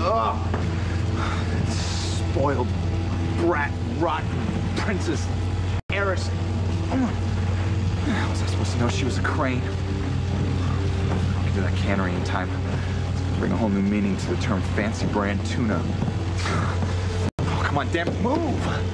That spoiled brat, rotten princess, heiress. How was I supposed to know she was a crane? I'll get to that cannery in time. It's gonna bring a whole new meaning to the term fancy brand tuna. Oh, come on, damn it, move!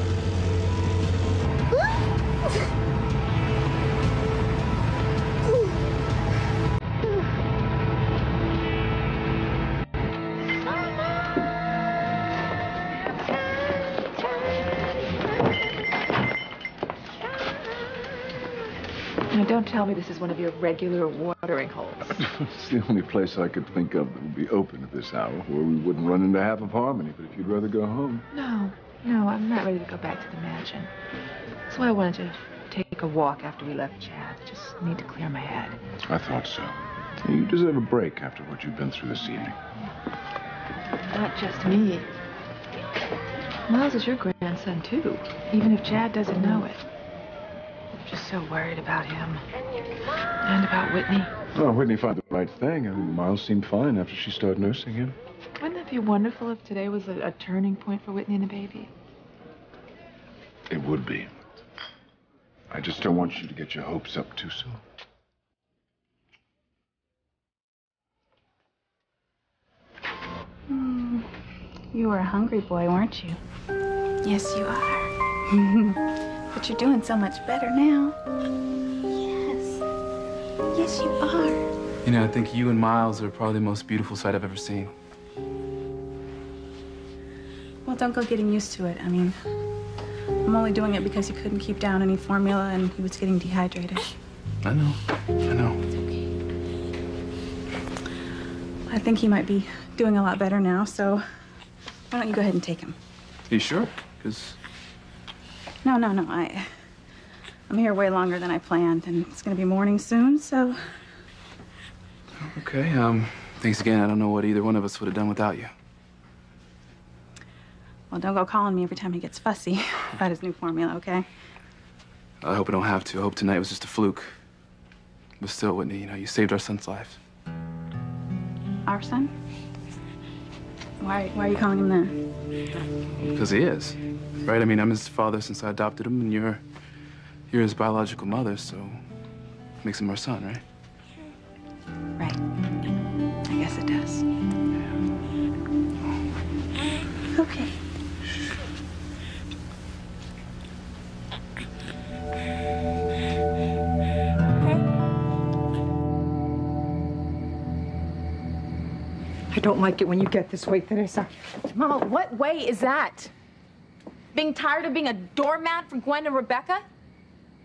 Now, don't tell me this is one of your regular watering holes. It's the only place I could think of that would be open at this hour, where we wouldn't run into half of Harmony. But if you'd rather go home... No, I'm not ready to go back to the mansion. That's why I wanted to take a walk after we left Chad. Just need to clear my head. I thought so. You deserve a break after what you've been through this evening. Not just me. Miles is your grandson, too, even if Chad doesn't know it. I'm just so worried about him. And about Whitney. Well, Whitney found the right thing. I mean, Miles seemed fine after she started nursing him. Wouldn't it be wonderful if today was a turning point for Whitney and the baby? It would be. I just don't want you to get your hopes up too soon. You were a hungry boy, weren't you? Yes, you are. But you're doing so much better now. Yes. Yes, you are. You know, I think you and Miles are probably the most beautiful sight I've ever seen. Well, don't go getting used to it. I mean, I'm only doing it because you couldn't keep down any formula and he was getting dehydrated. I know. It's okay. I think he might be doing a lot better now, so why don't you go ahead and take him? Are you sure? Because... No. I'm here way longer than I planned, and it's gonna be morning soon, so... Okay, thanks again. I don't know what either one of us would have done without you. Well, don't go calling me every time he gets fussy about his new formula, okay? I hope I don't have to. I hope tonight was just a fluke. But still, Whitney, you know, you saved our son's life. Our son? Why are you calling him that? Because he is, right? I mean, I'm his father since I adopted him, and you're his biological mother, so makes him our son, right? Right. I guess it does. Okay. I don't like it when you get this way, Teresa. Mama, what way is that? Being tired of being a doormat for Gwen and Rebecca?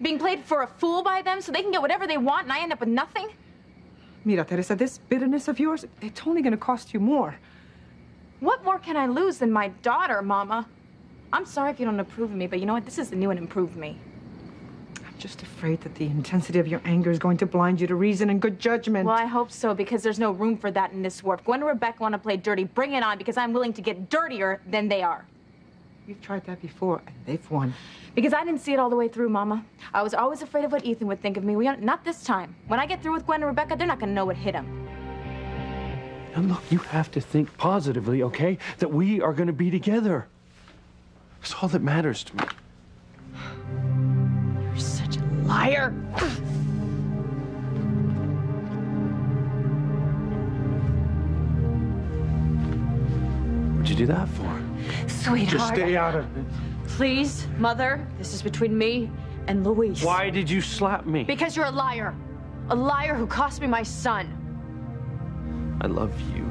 Being played for a fool by them so they can get whatever they want and I end up with nothing? Mira, Teresa, this bitterness of yours, it's only going to cost you more. What more can I lose than my daughter, Mama? I'm sorry if you don't approve of me, but you know what? This is the new and improved me. I'm just afraid that the intensity of your anger is going to blind you to reason and good judgment. Well, I hope so, because there's no room for that in this war. If Gwen and Rebecca want to play dirty, bring it on, because I'm willing to get dirtier than they are. You've tried that before, and they've won. Because I didn't see it all the way through, Mama. I was always afraid of what Ethan would think of me. Not this time. When I get through with Gwen and Rebecca, they're not going to know what hit him. And look, you have to think positively, okay? That we are going to be together. That's all that matters to me. You're such a liar. What'd you do that for? Sweetheart. Just stay out of it. Please, Mother, this is between me and Luis. Why did you slap me? Because you're a liar. A liar who cost me my son. I love you.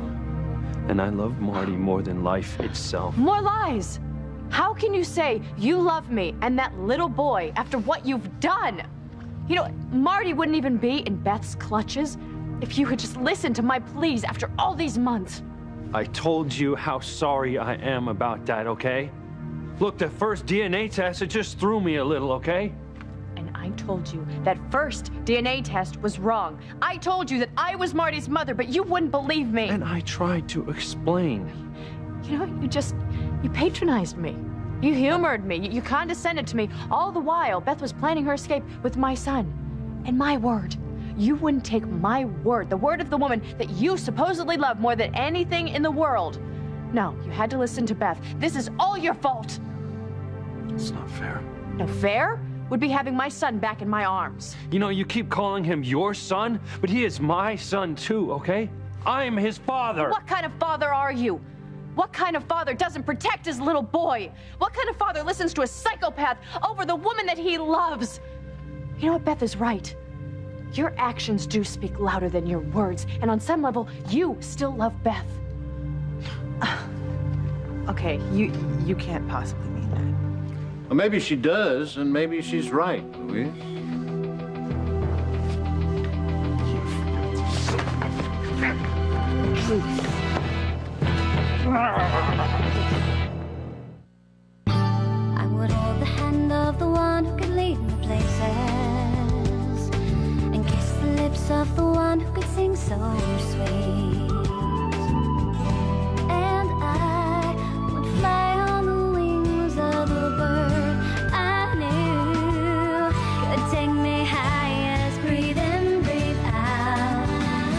And I love Marty more than life itself. More lies. How can you say you love me and that little boy after what you've done? You know, Marty wouldn't even be in Beth's clutches if you had just listened to my pleas after all these months. I told you how sorry I am about that, okay? Look, the first DNA test, it just threw me a little, okay? And I told you that first DNA test was wrong. I told you that I was Marty's mother, but you wouldn't believe me. And I tried to explain. You know, you patronized me. You humored me. You condescended to me. All the while, Beth was planning her escape with my son. And my word. You wouldn't take my word, the word of the woman that you supposedly love more than anything in the world, No, you had to listen to Beth. This is all your fault. It's not fair. No, fair would be having my son back in my arms. You know, you keep calling him your son, but he is my son too, okay? I'm his father. What kind of father are you? What kind of father doesn't protect his little boy? What kind of father listens to a psychopath over the woman that he loves? You know what, Beth is right. Your actions do speak louder than your words, and on some level, you still love Beth. Okay, you can't possibly mean that. Well, maybe she does, and maybe she's right, Louise. I would hold the hand of the one who could lead me places, and kiss the lips of the one who could sing so sweet. And I would fly on the wings of the bird I knew could take me high as breathe in, breathe out.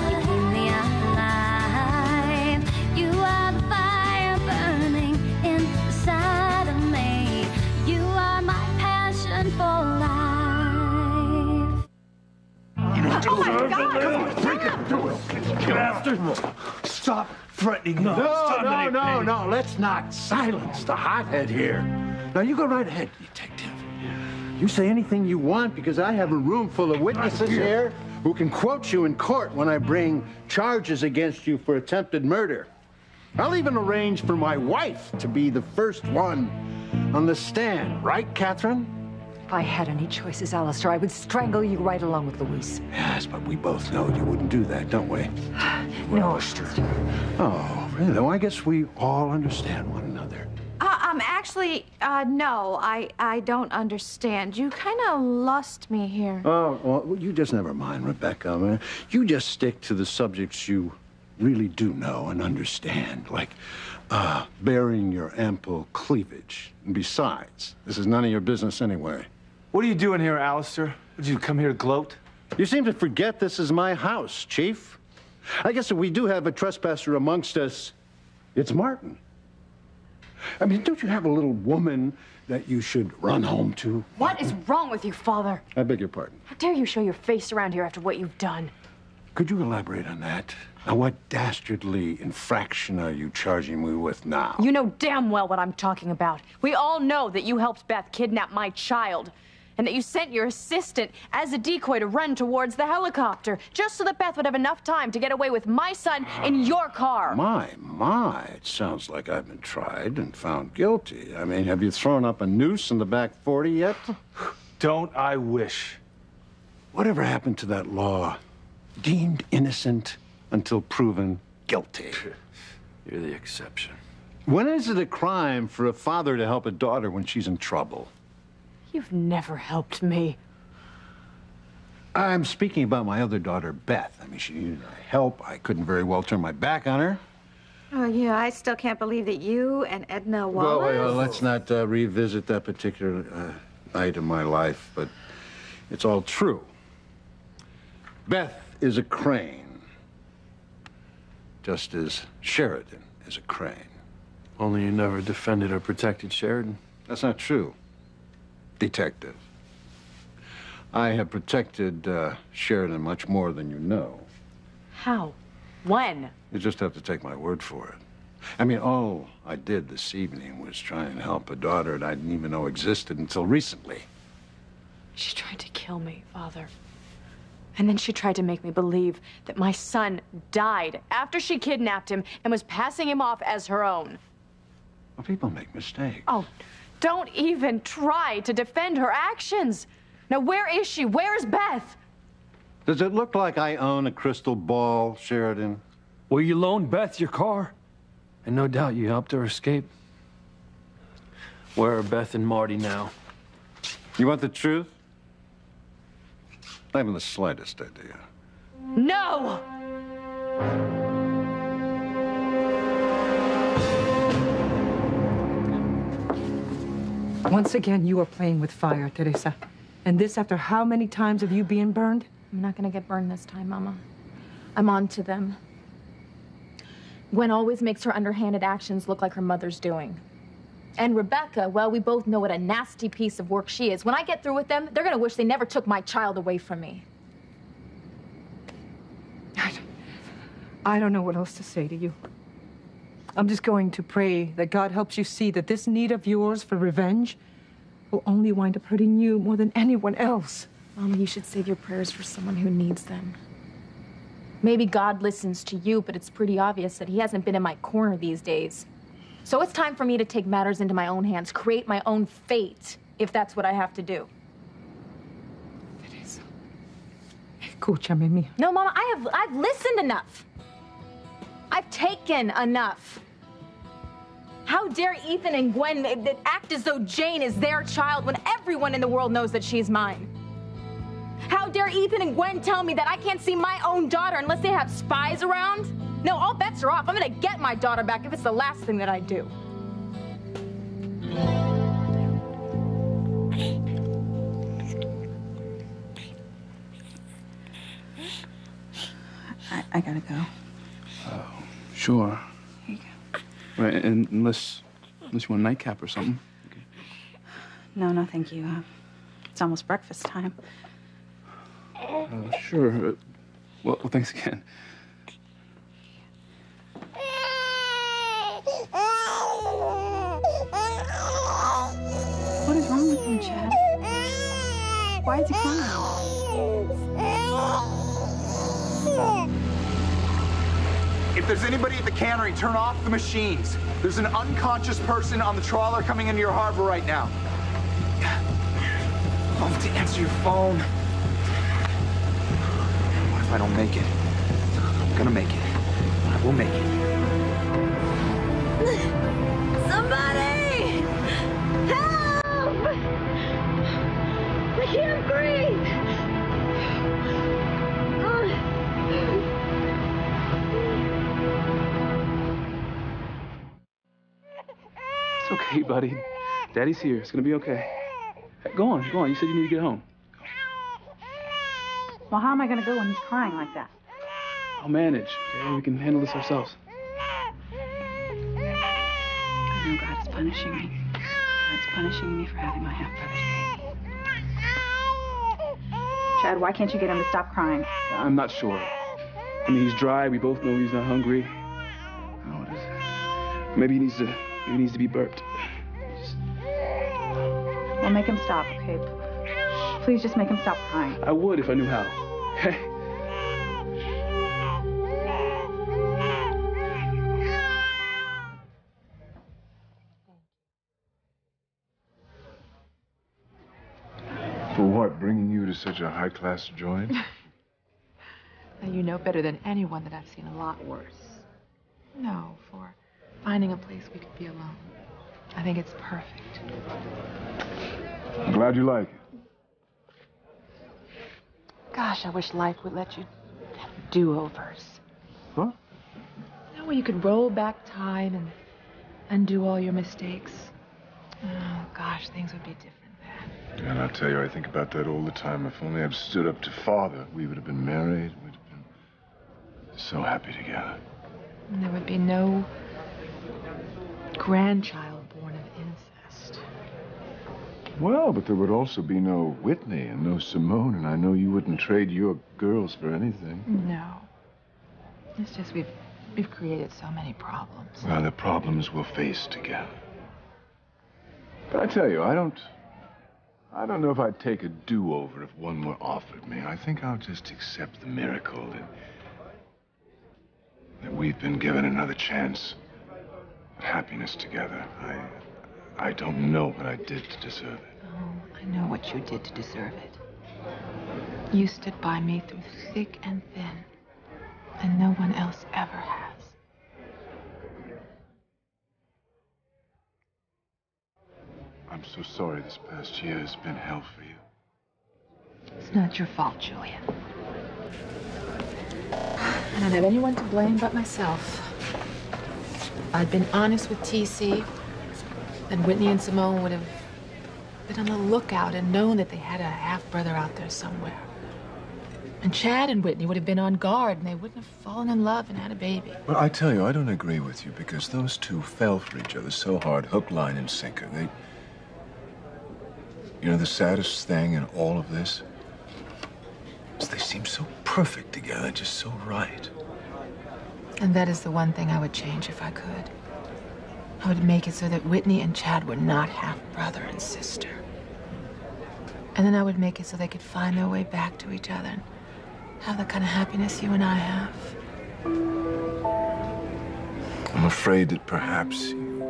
You keep me alive. You are the fire burning inside of me. You are my passion for life. Stop threatening me. No. Let's not silence the hothead here. Now, you go right ahead, detective. You say anything you want, because I have a room full of witnesses here who can quote you in court when I bring charges against you for attempted murder. I'll even arrange for my wife to be the first one on the stand. Right, Catherine? If I had any choices, Alistair, I would strangle you right along with Louise. Yes, but we both know you wouldn't do that, don't we? No, Alistair. Oh, really? Though I guess we all understand one another. Actually, no, I don't understand. You kind of lost me here. Oh, well, you just never mind, Rebecca. Man. You just stick to the subjects you really do know and understand, like bearing your ample cleavage. And besides, this is none of your business anyway. What are you doing here, Alistair? Did you come here to gloat? You seem to forget this is my house, Chief. I guess if we do have a trespasser amongst us, it's Martin. I mean, don't you have a little woman that you should run home to? What is wrong with you, Father? I beg your pardon. How dare you show your face around here after what you've done? Could you elaborate on that? Now, what dastardly infraction are you charging me with now? You know damn well what I'm talking about. We all know that you helped Beth kidnap my child, and that you sent your assistant as a decoy to run towards the helicopter, just so that Beth would have enough time to get away with my son in your car. My, it sounds like I've been tried and found guilty. I mean, have you thrown up a noose in the back 40 yet? Don't I wish? Whatever happened to that law? Deemed innocent until proven guilty. You're the exception. When is it a crime for a father to help a daughter when she's in trouble? You've never helped me. I'm speaking about my other daughter, Beth. I mean, she needed help. I couldn't very well turn my back on her. Oh, yeah, I still can't believe that you and Edna Wallace... Well, let's not revisit that particular night in my life, but it's all true. Beth is a crane, just as Sheridan is a crane. Only you never defended or protected Sheridan. That's not true, Detective. I have protected Sheridan much more than you know. How? When? You just have to take my word for it. I mean, all I did this evening was try and help a daughter that I didn't even know existed until recently. She tried to kill me, Father. And then she tried to make me believe that my son died after she kidnapped him and was passing him off as her own. Well, people make mistakes. Oh, don't even try to defend her actions. Now, where is she? Where's Beth? Does it look like I own a crystal ball, Sheridan? Well, you loaned Beth your car, and no doubt you helped her escape. Where are Beth and Marty now? You want the truth? I haven't the slightest idea. No! Once again, you are playing with fire, Teresa. And this after how many times of you being burned? I'm not gonna get burned this time, Mama. I'm on to them. Gwen always makes her underhanded actions look like her mother's doing. And Rebecca, well, we both know what a nasty piece of work she is. When I get through with them, they're gonna wish they never took my child away from me. I don't know what else to say to you. I'm just going to pray that God helps you see that this need of yours for revenge will only wind up hurting you more than anyone else. Mama, you should save your prayers for someone who needs them. Maybe God listens to you, but it's pretty obvious that he hasn't been in my corner these days. So it's time for me to take matters into my own hands, create my own fate, if that's what I have to do. Escúchame, mija. No, Mama, I've listened enough. I've taken enough. How dare Ethan and Gwen act as though Jane is their child when everyone in the world knows that she's mine? How dare Ethan and Gwen tell me that I can't see my own daughter unless they have spies around? No, all bets are off. I'm gonna get my daughter back if it's the last thing that I do. I gotta go. Sure. Here you go. Right, and unless you want a nightcap or something. Okay. No, thank you. It's almost breakfast time. Sure. Well, thanks again. What is wrong with him, Chad? Why is he crying? If there's anybody at the cannery, turn off the machines. There's an unconscious person on the trawler coming into your harbor right now. Oh, to answer your phone. What if I don't make it? I'm gonna make it. I will make it. Somebody! Help! I can't breathe! It's okay, buddy. Daddy's here. It's gonna be okay. Hey, go on. You said you need to get home. Well, how am I gonna go when he's crying like that? I'll manage. Okay? We can handle this ourselves. I know God is punishing me. God's punishing me for having my half-brother's baby. Chad, why can't you get him to stop crying? I'm not sure. I mean, he's dry. We both know he's not hungry. Oh, what is it? Maybe he needs to be burped. Well, make him stop, okay? Please just make him stop crying. I would if I knew how. Okay? For what? Bringing you to such a high-class joint? Now, you know better than anyone that I've seen a lot worse. No, for finding a place we could be alone. I think it's perfect. I'm glad you like it. Gosh, I wish life would let you have do-overs. Huh? You know, where you could roll back time and undo all your mistakes. Oh, gosh, things would be different then. And I'll tell you, I think about that all the time. If only I'd stood up to Father, we would have been married. We'd have been so happy together. And there would be no grandchild born of incest. Well, but there would also be no Whitney and no Simone, and I know you wouldn't trade your girls for anything. No. It's just we've created so many problems. Well, the problems we'll face together. But I tell you, I don't know if I'd take a do-over if one were offered me. I think I'll just accept the miracle that we've been given another chance at happiness together. I don't know what I did to deserve it. Oh, I know what you did to deserve it. You stood by me through thick and thin, and no one else ever has. I'm so sorry this past year has been hell for you. It's not your fault, Julian. I don't have anyone to blame but myself. If I'd been honest with TC, then Whitney and Simone would have been on the lookout and known that they had a half-brother out there somewhere. And Chad and Whitney would have been on guard, and they wouldn't have fallen in love and had a baby. Well, I tell you, I don't agree with you because those two fell for each other so hard, hook, line, and sinker. You know, the saddest thing in all of this is they seem so perfect together, just so right. And that is the one thing I would change if I could. I would make it so that Whitney and Chad were not half brother and sister. And then I would make it so they could find their way back to each other and have the kind of happiness you and I have. I'm afraid that perhaps you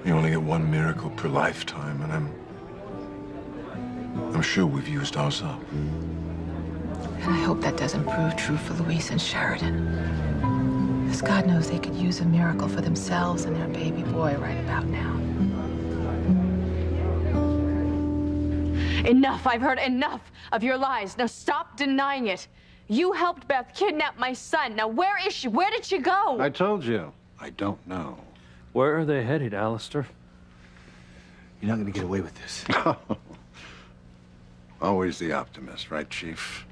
only get one miracle per lifetime, and I'm sure we've used ours up. And I hope that doesn't prove true for Luis and Sheridan. Because God knows they could use a miracle for themselves and their baby boy right about now. Enough. I've heard enough of your lies. Now stop denying it. You helped Beth kidnap my son. Now where is she? Where did she go? I told you. I don't know. Where are they headed, Alistair? You're not going to get away with this. Always the optimist, right, Chief?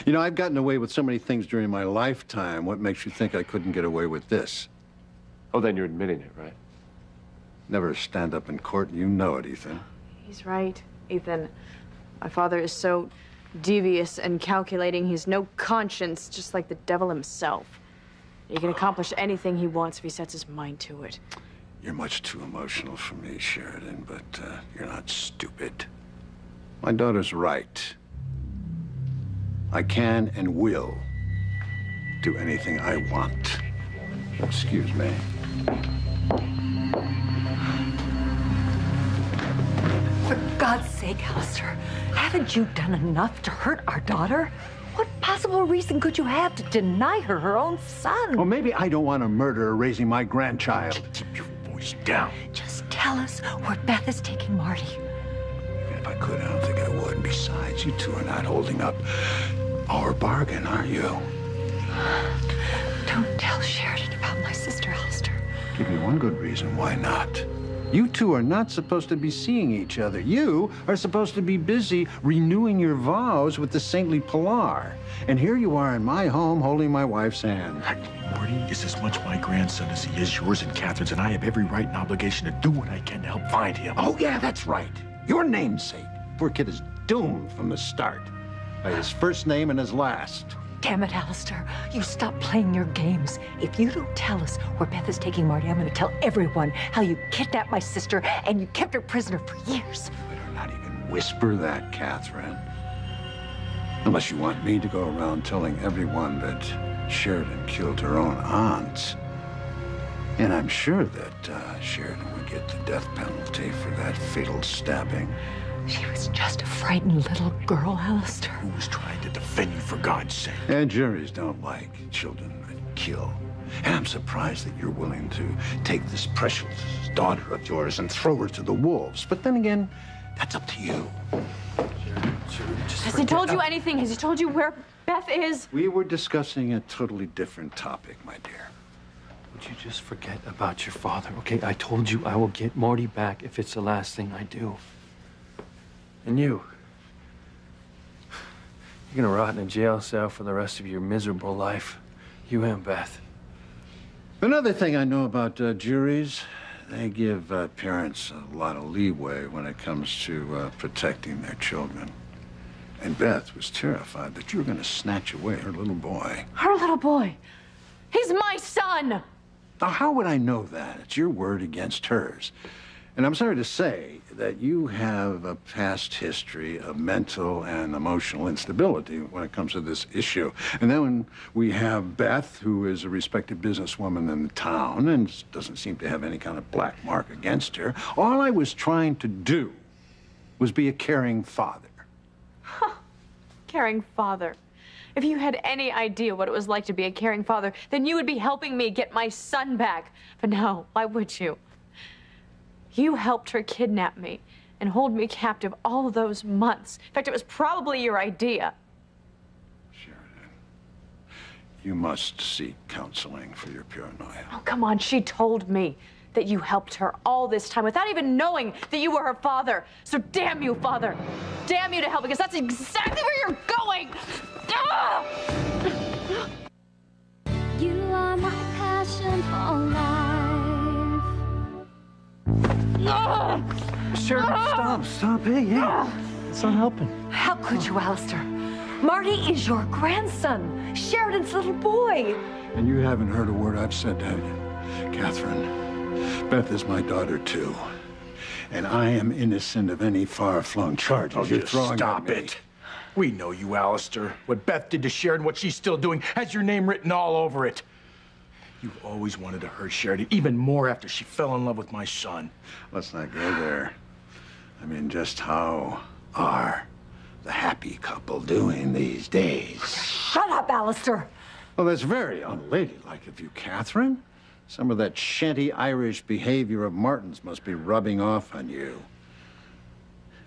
You know, I've gotten away with so many things during my lifetime. What makes you think I couldn't get away with this? Oh, then you're admitting it, right? Never stand up in court. You know it, Ethan. He's right, Ethan. My father is so devious and calculating. He's no conscience, just like the devil himself. He can accomplish anything he wants if he sets his mind to it. You're much too emotional for me, Sheridan, but you're not stupid. My daughter's right. I can and will do anything I want. Excuse me. For God's sake, Alistair, haven't you done enough to hurt our daughter? What possible reason could you have to deny her her own son? Well, maybe I don't want a murderer raising my grandchild. Keep your voice down. Just tell us where Beth is taking Marty. Even if I could, I don't think I would. And besides, you two are not holding up our bargain, are you? Don't tell Sheridan about my sister, Alistair. Give me one good reason why not. You two are not supposed to be seeing each other. You are supposed to be busy renewing your vows with the saintly Pilar. And here you are in my home holding my wife's hand. Marty is as much my grandson as he is yours and Catherine's, and I have every right and obligation to do what I can to help find him. Oh, yeah, that's right. Your namesake. Poor kid is doomed from the start. By his first name and his last. Damn it, Alistair. You stop playing your games. If you don't tell us where Beth is taking Marty, I'm going to tell everyone how you kidnapped my sister and you kept her prisoner for years. Better not even whisper that, Catherine. Unless you want me to go around telling everyone that Sheridan killed her own aunt. And I'm sure that Sheridan would get the death penalty for that fatal stabbing. She was just a frightened little girl, Alistair. Who was trying to defend you, for God's sake? And juries don't like children that kill. And I'm surprised that you're willing to take this precious daughter of yours and throw her to the wolves. But then again, that's up to you. Has he told you anything? Has he told you where Beth is? We were discussing a totally different topic, my dear. Would you just forget about your father, okay? I told you I will get Marty back if it's the last thing I do. And you're gonna rot in a jail cell for the rest of your miserable life. You and Beth. Another thing I know about juries, they give parents a lot of leeway when it comes to protecting their children. And Beth was terrified that you were gonna snatch away her little boy. Her little boy? He's my son! Now, how would I know that? It's your word against hers. And I'm sorry to say that you have a past history of mental and emotional instability when it comes to this issue. And then when we have Beth, who is a respected businesswoman in the town and doesn't seem to have any kind of black mark against her, all I was trying to do was be a caring father. Huh. Caring father. If you had any idea what it was like to be a caring father, then you would be helping me get my son back. But no, why would you? You helped her kidnap me and hold me captive all of those months. In fact, it was probably your idea. Sheridan, you must seek counseling for your paranoia. Oh, come on. She told me that you helped her all this time without even knowing that you were her father. So damn you, Father. Damn you to hell, because that's exactly where you're going. doing? Ah! You are my passion for life. Ah! Sheridan, stop. Hey, it's not helping. How could you, Alistair? Marty is your grandson, Sheridan's little boy. And you haven't heard a word I've said, have you? Catherine, Beth is my daughter, too. And I am innocent of any far-flung charges Oh, you're just throwing stop at me. it. We know you, Alistair. What Beth did to Sheridan, what she's still doing, has your name written all over it. You've always wanted to hurt Sheridan, even more after she fell in love with my son. Let's not go there. I mean, just how are the happy couple doing these days? Shut up, Alistair. Well, that's very unladylike of you, Catherine. Some of that shanty Irish behavior of Martin's must be rubbing off on you.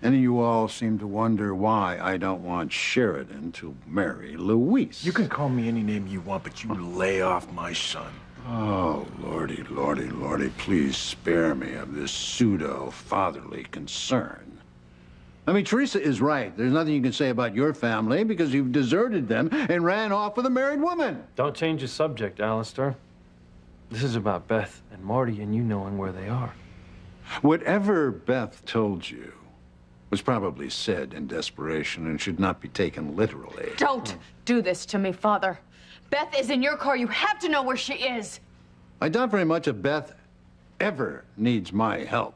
And you all seem to wonder why I don't want Sheridan to marry Louise. You can call me any name you want, but you lay off my son. Oh, lordy, lordy, lordy, please spare me of this pseudo-fatherly concern. I mean, Teresa is right. There's nothing you can say about your family because you've deserted them and ran off with a married woman. Don't change the subject, Alistair. This is about Beth and Marty and you knowing where they are. Whatever Beth told you was probably said in desperation and should not be taken literally. Don't do this to me, Father. Beth is in your car. You have to know where she is. I doubt very much if Beth ever needs my help.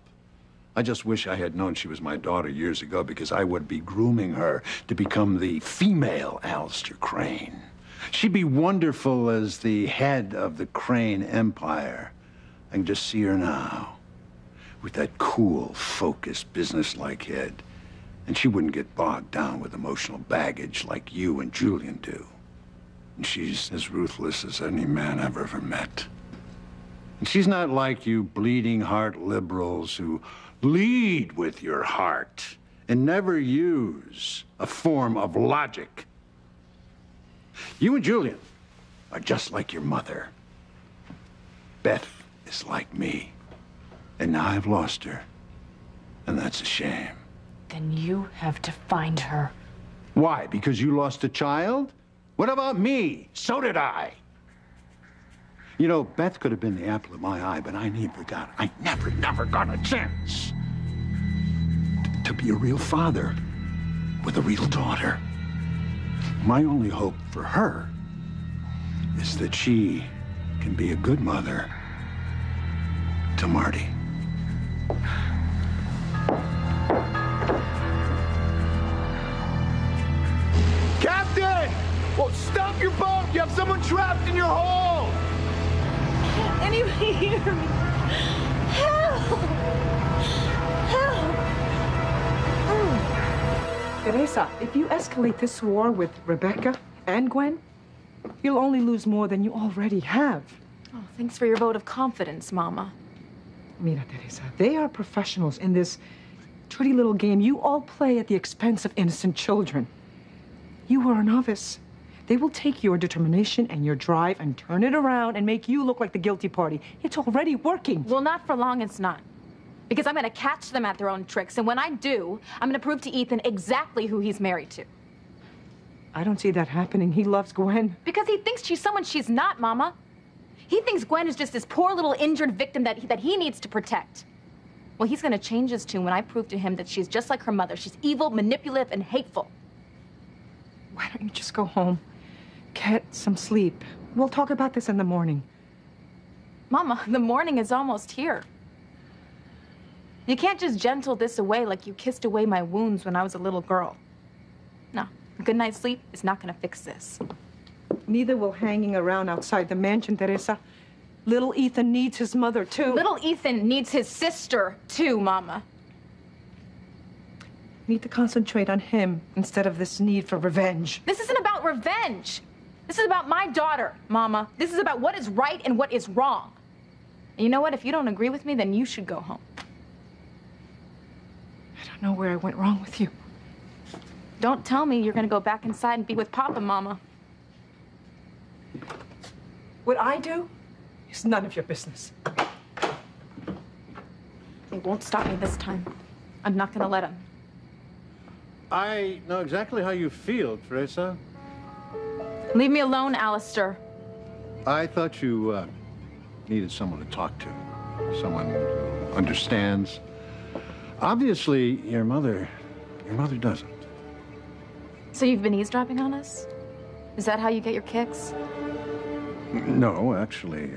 I just wish I had known she was my daughter years ago because I would be grooming her to become the female Alistair Crane. She'd be wonderful as the head of the Crane Empire. I can just see her now with that cool, focused, businesslike head. And she wouldn't get bogged down with emotional baggage like you and Julian do. And she's as ruthless as any man I've ever met. And she's not like you bleeding heart liberals who lead with your heart and never use a form of logic. You and Julian are just like your mother. Beth is like me. And now I've lost her. And that's a shame. Then you have to find her. Why? Because you lost a child? What about me? So did I. You know, Beth could have been the apple of my eye, but I never got a chance to be a real father with a real daughter. My only hope for her is that she can be a good mother to Marty. Captain! Well, stop your boat! You have someone trapped in your hold! Can't anybody hear me? Help! Help! Teresa, if you escalate this war with Rebecca and Gwen, you'll only lose more than you already have. Oh, thanks for your vote of confidence, Mama. Mira, Teresa, they are professionals in this dirty little game you all play at the expense of innocent children. You are a novice. They will take your determination and your drive and turn it around and make you look like the guilty party. It's already working. Well, not for long, it's not. Because I'm going to catch them at their own tricks. And when I do, I'm going to prove to Ethan exactly who he's married to. I don't see that happening. He loves Gwen. Because he thinks she's someone she's not, Mama. He thinks Gwen is just this poor little injured victim that he needs to protect. Well, he's going to change his tune when I prove to him that she's just like her mother. She's evil, manipulative, and hateful. Why don't you just go home? Get some sleep. We'll talk about this in the morning. Mama, the morning is almost here. You can't just gentle this away like you kissed away my wounds when I was a little girl. No, a good night's sleep is not going to fix this. Neither will hanging around outside the mansion, Teresa. Little Ethan needs his mother, too. Little Ethan needs his sister, too, Mama. Need to concentrate on him instead of this need for revenge. This isn't about revenge. This is about my daughter, Mama. This is about what is right and what is wrong. And you know what? If you don't agree with me, then you should go home. I don't know where I went wrong with you. Don't tell me you're going to go back inside and be with Papa, Mama. What I do is none of your business. They won't stop me this time. I'm not going to let him. I know exactly how you feel, Teresa. Leave me alone, Alistair. I thought you needed someone to talk to. Someone who understands. Obviously, your mother doesn't. So you've been eavesdropping on us? Is that how you get your kicks? No, actually,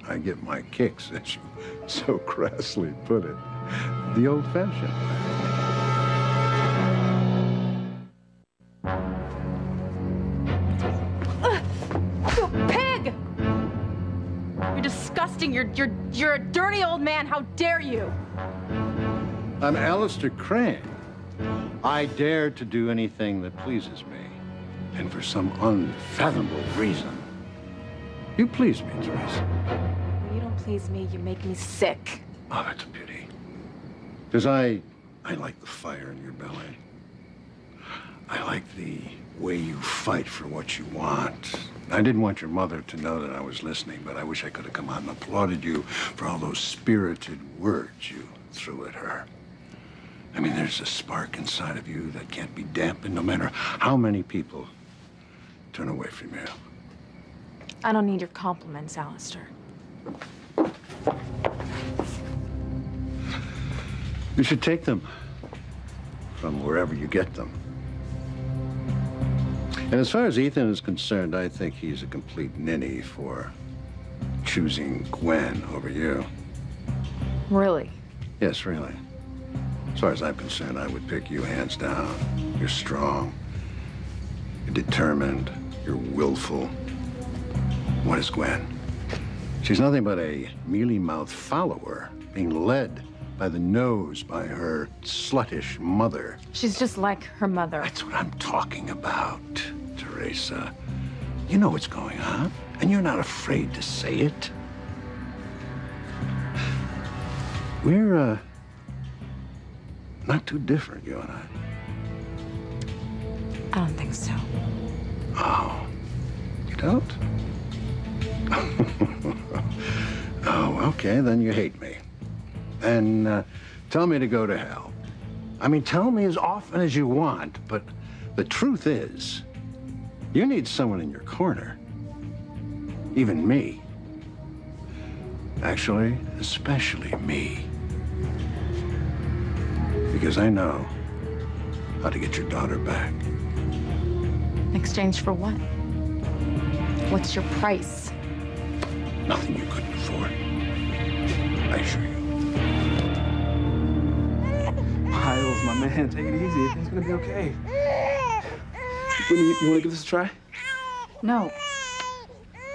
I get my kicks, as you so crassly put it, the old-fashioned You pig! You're disgusting. You're a dirty old man. How dare you? I'm Alistair Crane. I dare to do anything that pleases me. And for some unfathomable reason, you please me, Teresa. When you don't please me, you make me sick. Oh, that's a pity. Because I like the fire in your belly. I like the way you fight for what you want. I didn't want your mother to know that I was listening, but I wish I could have come out and applauded you for all those spirited words you threw at her. I mean, there's a spark inside of you that can't be dampened no matter how many people turn away from you. I don't need your compliments, Alistair. You should take them from wherever you get them. And as far as Ethan is concerned, I think he's a complete ninny for choosing Gwen over you. Really? Yes, really. As far as I'm concerned, I would pick you hands down. You're strong. You're determined. You're willful. What is Gwen? She's nothing but a mealy-mouthed follower, being led by the nose by her sluttish mother. She's just like her mother. That's what I'm talking about, Teresa. You know what's going on, and you're not afraid to say it. We're, not too different, you and I. I don't think so. Oh, you don't? Oh, okay, then you hate me. And tell me to go to hell. I mean, tell me as often as you want, but the truth is, you need someone in your corner. Even me. Actually, especially me. Because I know how to get your daughter back. In exchange for what? What's your price? Nothing you couldn't afford. I assure you. Miles, my man, take it easy. Everything's gonna be okay. Whitney, you wanna give this a try? No.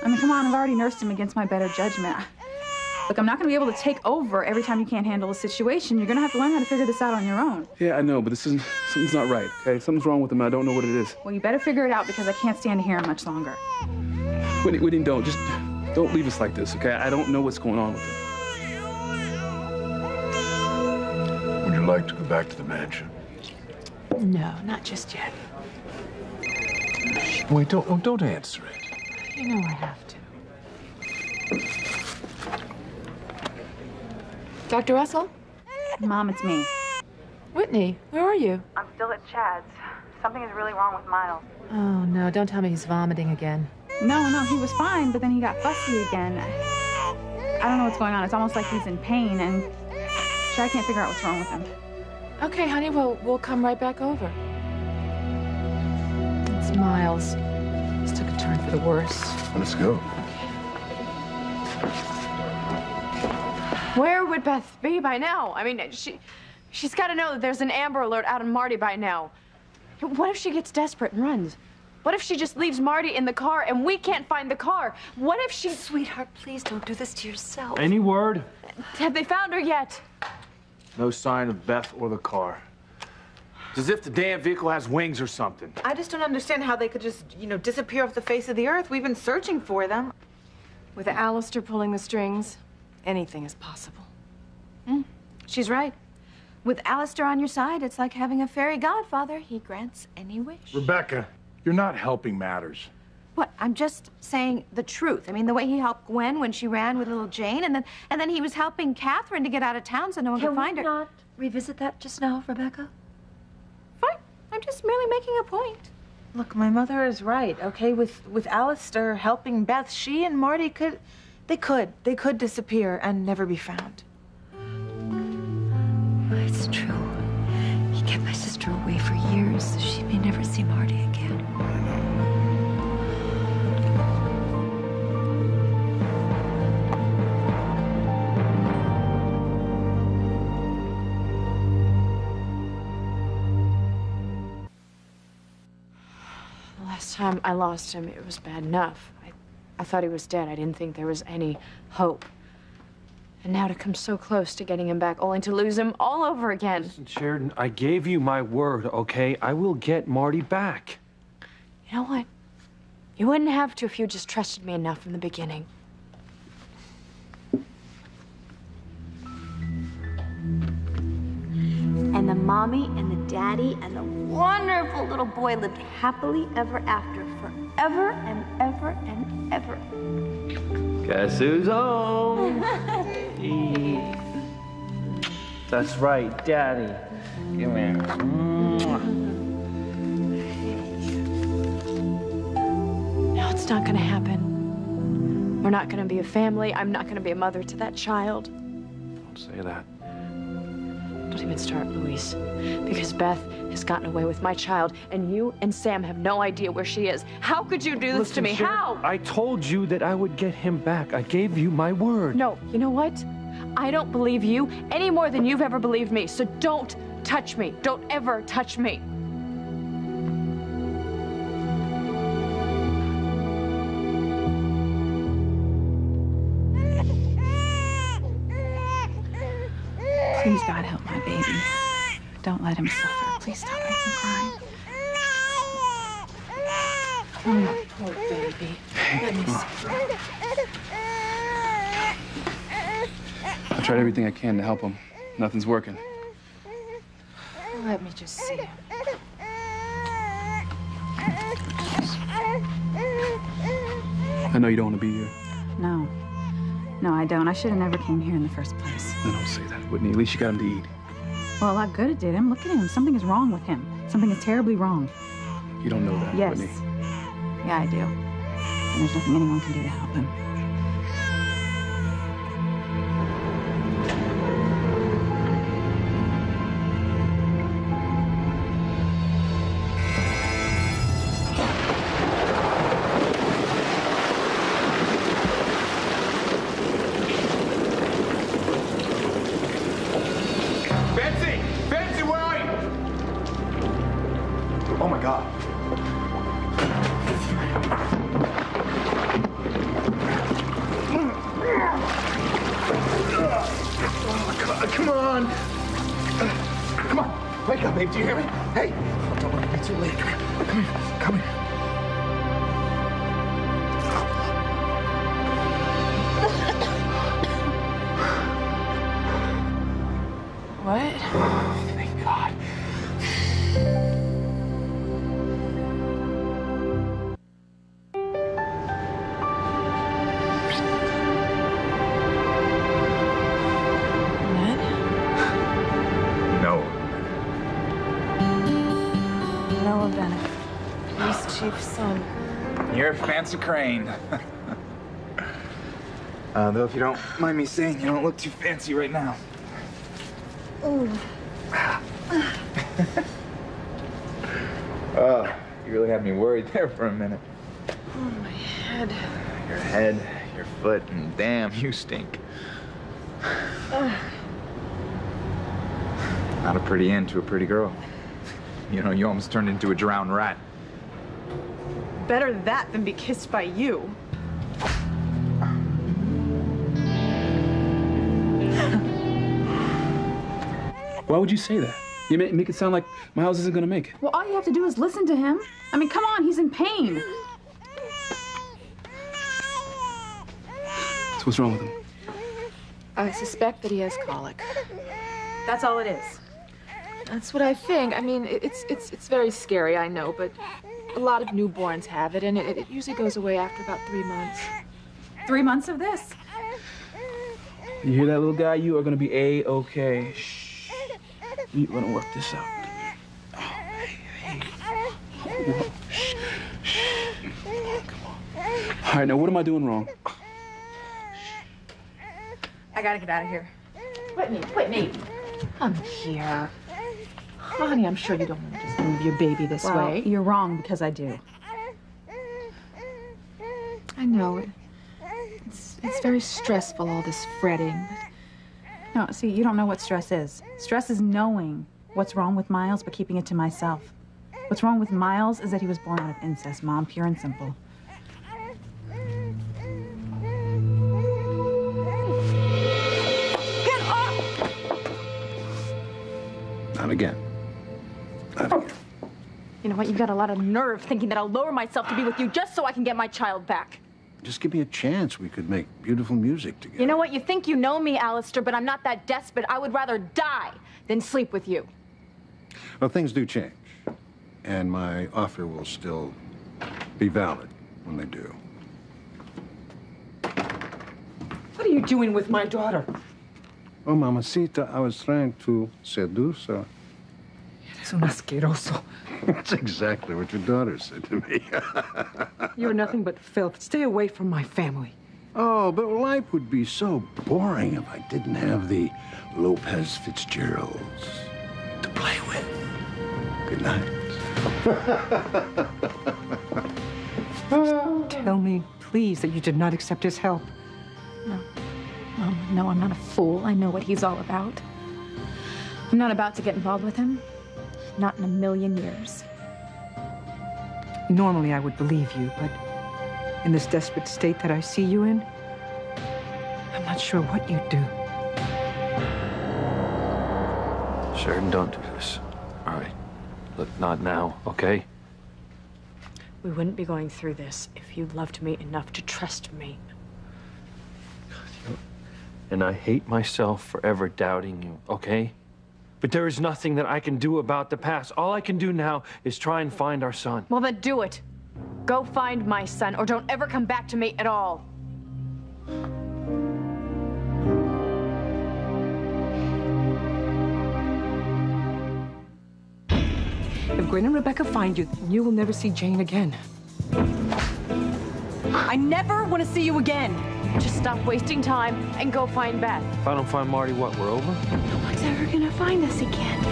I mean, come on, I've already nursed him against my better judgment. Look, I'm not gonna be able to take over every time you can't handle a situation. You're gonna have to learn how to figure this out on your own. Yeah, I know, but something's not right, okay? Something's wrong with him, and I don't know what it is. Well, you better figure it out because I can't stand to hear him much longer. Whitney, don't leave us like this, okay? I don't know what's going on with him. Would you like to go back to the mansion? No, not just yet. Wait, don't answer it. You know I have to. Dr. Russell? Mom, it's me. Whitney, where are you? I'm still at Chad's. Something is really wrong with Miles. Oh, no, don't tell me he's vomiting again. No, he was fine, but then he got fussy again. I don't know what's going on. It's almost like he's in pain, and Chad can't figure out what's wrong with him. Okay, honey, well, we'll come right back over. It's Miles. This took a turn for the worse. Let's go. Where would Beth be by now? I mean, she's got to know that there's an Amber Alert out on Marty by now. What if she gets desperate and runs? What if she just leaves Marty in the car and we can't find the car? What if she... Sweetheart, please don't do this to yourself. Any word? Have they found her yet? No sign of Beth or the car. It's as if the damn vehicle has wings or something. I just don't understand how they could just, disappear off the face of the earth. We've been searching for them. With Alistair pulling the strings, anything is possible. She's right. With Alistair on your side, it's like having a fairy godfather. He grants any wish. Rebecca, you're not helping matters. What? I'm just saying the truth. I mean, the way he helped Gwen when she ran with little Jane, and then he was helping Catherine to get out of town so no one could find her. Can we not revisit that just now, Rebecca? just merely making a point. Look, my mother is right, okay? With Alistair helping Beth, she and Marty could disappear and never be found. It's true. He kept my sister away for years so she may never see Marty again. The last time I lost him, it was bad enough. I thought he was dead. I didn't think there was any hope. And now to come so close to getting him back, only to lose him all over again. Listen, Sheridan, I gave you my word, okay? I will get Marty back. You know what? You wouldn't have to if you just trusted me enough from the beginning. And the mommy and the daddy and the wonderful little boy lived happily ever after, forever and ever and ever. Guess who's home? That's right, Daddy. Come here. No, it's not gonna happen. We're not gonna be a family. I'm not gonna be a mother to that child. Don't say that. Don't even start, Luis. Because Beth has gotten away with my child, and you and Sam have no idea where she is. How could you do this to me? Sheridan, How? I told you that I would get him back. I gave you my word. No, you know what? I don't believe you any more than you've ever believed me. So don't touch me. Don't ever touch me. Please, God, help my baby. Don't let him suffer. Please stop making him cry. Oh, poor baby. Let me see. I tried everything I can to help him. Nothing's working. Let me just see him. I know you don't want to be here. No. No, I don't. I should have never came here in the first place. No, don't say that, Whitney. At least you got him to eat. Well, a lot good it did him. Look at him. Something is wrong with him. Something is terribly wrong. You don't know that, Yes. Whitney. Yeah, I do. And there's nothing anyone can do to help him. Betsy! Betsy, where are you? Oh my God. Oh my God, come on. Come on, wake up, babe, do you hear me? Hey, don't let it be too late. Come here, come here. What? Thank God. No. Noah Bennett, police chief's son. You're a fancy crane. Though if you don't mind me saying, you don't look too fancy right now. Ooh. Oh, you really had me worried there for a minute. Oh, my head. Your head, your foot, and damn, you stink. Not a pretty end to a pretty girl. You know, you almost turned into a drowned rat. Better that than be kissed by you. Why would you say that? You make it sound like Miles isn't gonna make it. Well, all you have to do is listen to him. I mean, come on, he's in pain. So what's wrong with him? I suspect that he has colic. That's all it is. That's what I think. I mean, it's very scary, I know, but a lot of newborns have it, and it usually goes away after about 3 months. 3 months of this? You hear that, little guy? You are gonna be A-okay. Shh. We're gonna work this out. Oh, hey. Shh. Come on. All right, now what am I doing wrong? I gotta get out of here. Whitney, come here. Honey, I'm sure you don't want to just move your baby this way. You're wrong because I do. I know. It's very stressful, all this fretting. No, see, you don't know what stress is. Stress is knowing what's wrong with Miles, but keeping it to myself. What's wrong with Miles is that he was born out of incest, Mom, pure and simple. Get off! Not again. Not again. You know what? You've got a lot of nerve thinking that I'll lower myself to be with you just so I can get my child back. Just give me a chance. We could make beautiful music together. You know what? You think you know me, Alistair, but I'm not that desperate. I would rather die than sleep with you. Well, things do change. And my offer will still be valid when they do. What are you doing with my daughter? Oh, mamacita, I was trying to seduce her. Eres un asqueroso. That's exactly what your daughter said to me. You're nothing but filth. Stay away from my family. Oh, but life would be so boring if I didn't have the Lopez Fitzgeralds to play with. Good night. Tell me, please, that you did not accept his help. No, I'm not a fool. I know what he's all about. I'm not about to get involved with him. Not in a million years. Normally, I would believe you, but in this desperate state that I see you in, I'm not sure what you'd do. Sheridan, don't do this. All right. Look, not now, okay? We wouldn't be going through this if you loved me enough to trust me. And I hate myself for ever doubting you, okay? But there is nothing that I can do about the past. All I can do now is try and find our son. Well, then do it. Go find my son, or don't ever come back to me at all. If Gwen and Rebecca find you, you will never see Jane again. I never want to see you again. Just stop wasting time and go find Beth. If I don't find Marty, what, we're over? No one's ever gonna find us again.